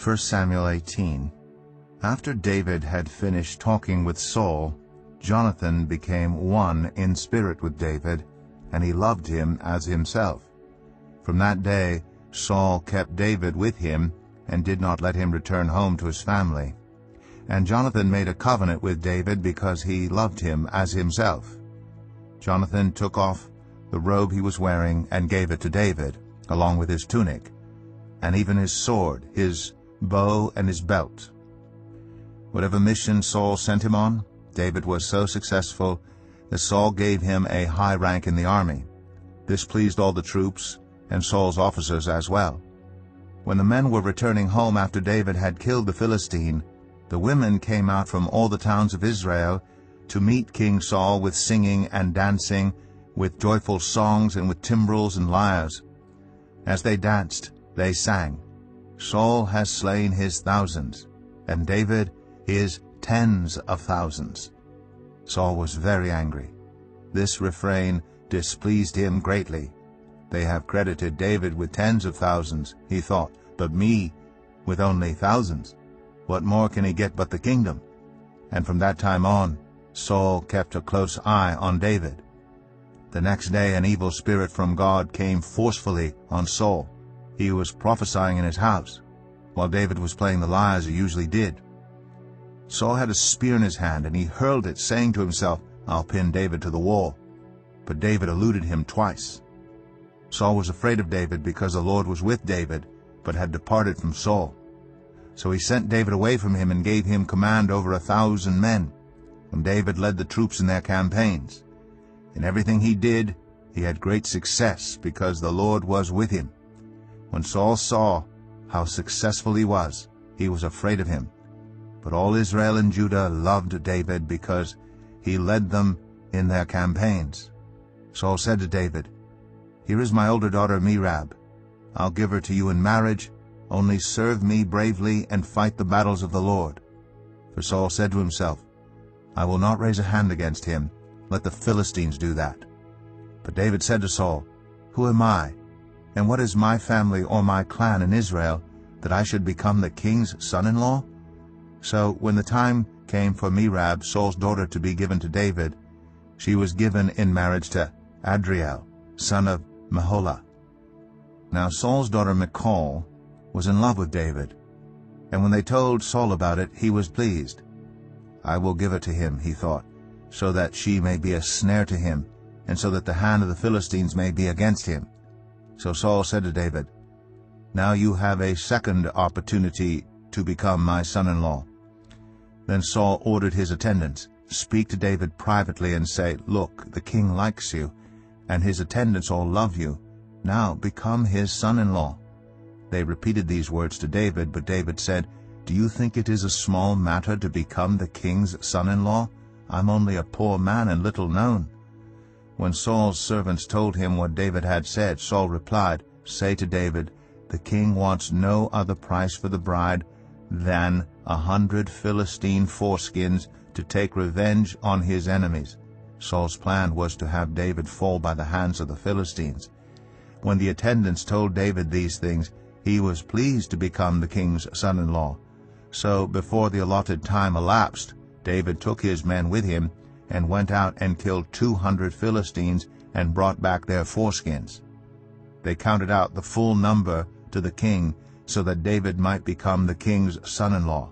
1 Samuel 18. After David had finished talking with Saul, Jonathan became one in spirit with David, and he loved him as himself. From that day Saul kept David with him, and did not let him return home to his family. And Jonathan made a covenant with David because he loved him as himself. Jonathan took off the robe he was wearing and gave it to David, along with his tunic, and even his sword, his bow, and his belt. Whatever mission Saul sent him on, David was so successful that Saul gave him a high rank in the army. This pleased all the troops and Saul's officers as well. When the men were returning home after David had killed the Philistine, the women came out from all the towns of Israel to meet King Saul with singing and dancing, with joyful songs and with timbrels and lyres. As they danced, they sang, "Saul has slain his thousands, and David his tens of thousands." Saul was very angry. This refrain displeased him greatly. "They have credited David with tens of thousands," he thought, "but me with only thousands. What more can he get but the kingdom?" And from that time on, Saul kept a close eye on David. The next day an evil spirit from God came forcefully on Saul. He was prophesying in his house, while David was playing the lyre as he usually did. Saul had a spear in his hand, and he hurled it, saying to himself, "I'll pin David to the wall." But David eluded him twice. Saul was afraid of David because the Lord was with David, but had departed from Saul. So he sent David away from him and gave him command over 1,000 men. And David led the troops in their campaigns. In everything he did, he had great success because the Lord was with him. When Saul saw how successful he was afraid of him. But all Israel and Judah loved David because he led them in their campaigns. Saul said to David, "Here is my older daughter Merab. I'll give her to you in marriage. Only serve me bravely and fight the battles of the Lord." For Saul said to himself, "I will not raise a hand against him. Let the Philistines do that." But David said to Saul, "Who am I, and what is my family or my clan in Israel, that I should become the king's son-in-law?" So when the time came for Merab, Saul's daughter, to be given to David, she was given in marriage to Adriel, son of Meholah. Now Saul's daughter Michal was in love with David, and when they told Saul about it, he was pleased. "I will give it to him," he thought, "so that she may be a snare to him, and so that the hand of the Philistines may be against him." So Saul said to David, "Now you have a second opportunity to become my son-in-law." Then Saul ordered his attendants, "Speak to David privately and say, 'Look, the king likes you, and his attendants all love you. Now become his son-in-law.'" They repeated these words to David, but David said, "Do you think it is a small matter to become the king's son-in-law? I'm only a poor man and little known." When Saul's servants told him what David had said, Saul replied, "Say to David, 'The king wants no other price for the bride than 100 Philistine foreskins to take revenge on his enemies.'" Saul's plan was to have David fall by the hands of the Philistines. When the attendants told David these things, he was pleased to become the king's son-in-law. So before the allotted time elapsed, David took his men with him and went out and killed 200 Philistines and brought back their foreskins. They counted out the full number to the king, so that David might become the king's son-in-law.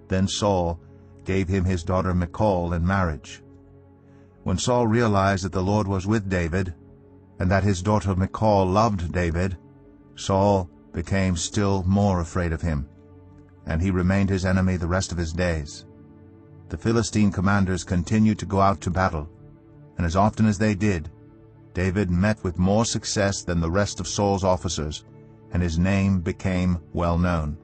Then Saul gave him his daughter Michal in marriage. When Saul realized that the Lord was with David, and that his daughter Michal loved David, Saul became still more afraid of him, and he remained his enemy the rest of his days. The Philistine commanders continued to go out to battle, and as often as they did, David met with more success than the rest of Saul's officers, and his name became well known.